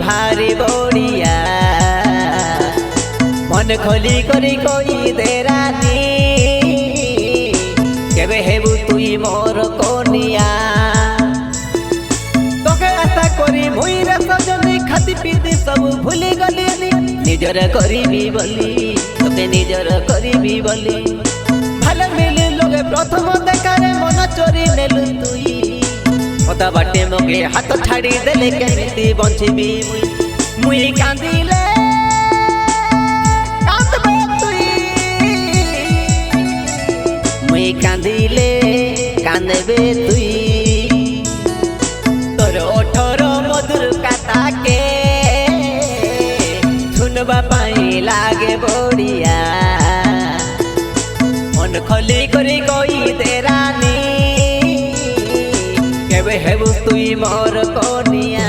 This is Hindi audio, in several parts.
भारी बढ़िया मन खोली करी कोई दे रानी केबे हेबु तुई मोर कोनिया तोके आशा करी मुई रे सजनी खाती पीती सब भूली गली निजर करीबी बोली तोके निजर करीबी बोली भाले मिली लोगे प्रथम देखारे मन चोरी नेलु तुई पता बाटे मगे हाथ छाड़ी देले केमिति बंचिबी मुई कांदिले कांदबे तुई मुई कांदिले कांदबे तुई तोर ओठर मधुर काता के सुनबा पाई लागे बढ़िया मन खोली करी कोई दे रानी केबे हेबु तुई मोर कोनिया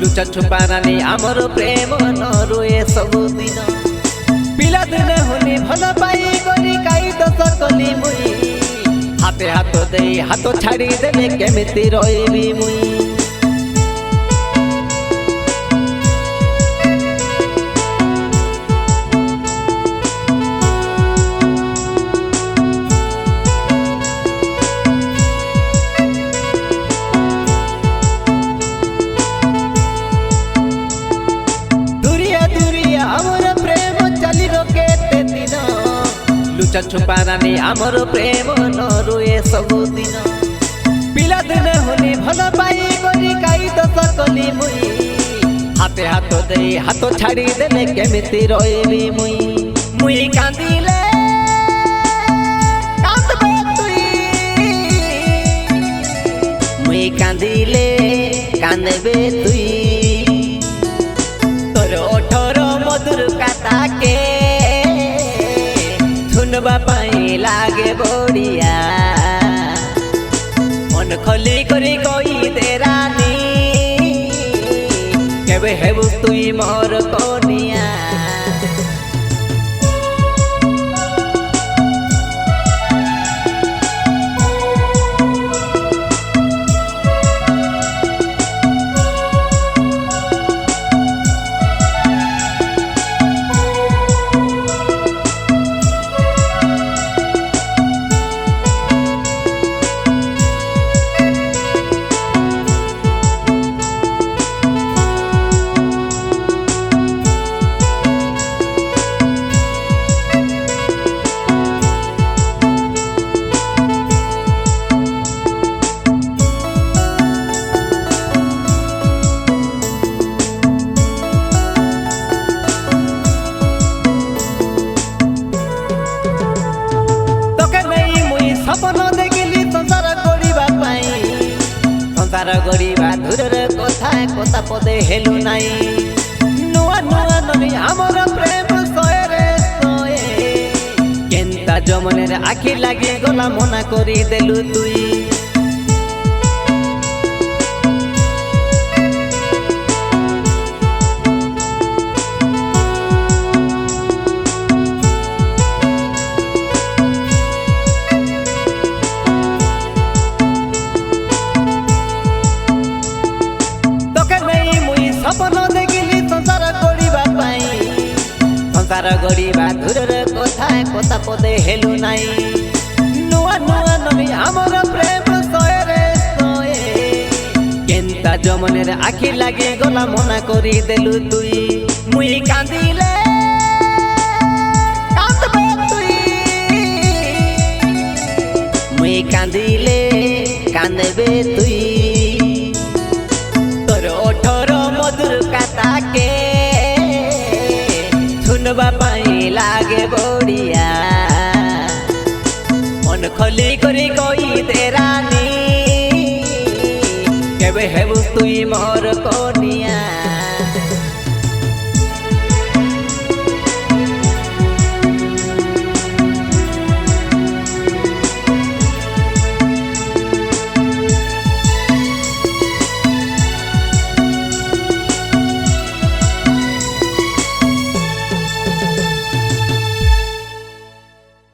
लुचा छुपा नानी आमर प्रेम न रोए सबु दिन पिला दिन होनी भल पाई करी काई दस कली मुई हाथे हाथ दे हाथ छाड़ी देले केमिति रहिबी मुई लुचा छुपा नानी आमर प्रेम न रोए सबु दिन पिला दिन होनी भल पाई करी काई दस कली मुई हाथे हाथ दे हाथ छाड़ी देले केमिति रहिबी मुई कांदिले कांदबे तुई मुई कांदिले कांदबे तुई तोर ओठर मधुर काता के सुनबा पाई लागे बढ़िया मन खोली करी कोई दे रानी केबे हेबु तुई मोर कोनिया संसार गरीबा दूर कथा कथा पदे हेलु नाई नुआ नुआ नबी आमर प्रेम सोए सोए केंता जमने आखि लागी गला मना करी देलु तुई संसार गरीबा दूर कथा कथा पदे हेलु नाई नुआ नुआ नबी आमर प्रेम सोए सोए केंता जमने आखि लागी गला मना करी देलु तुई मुई कांदिले कांदबे तुई डाके सुनबा पाई लागे बड़िया मन खोली करी कोई तेरानी केबे हेबु तुई मोर कोनिया।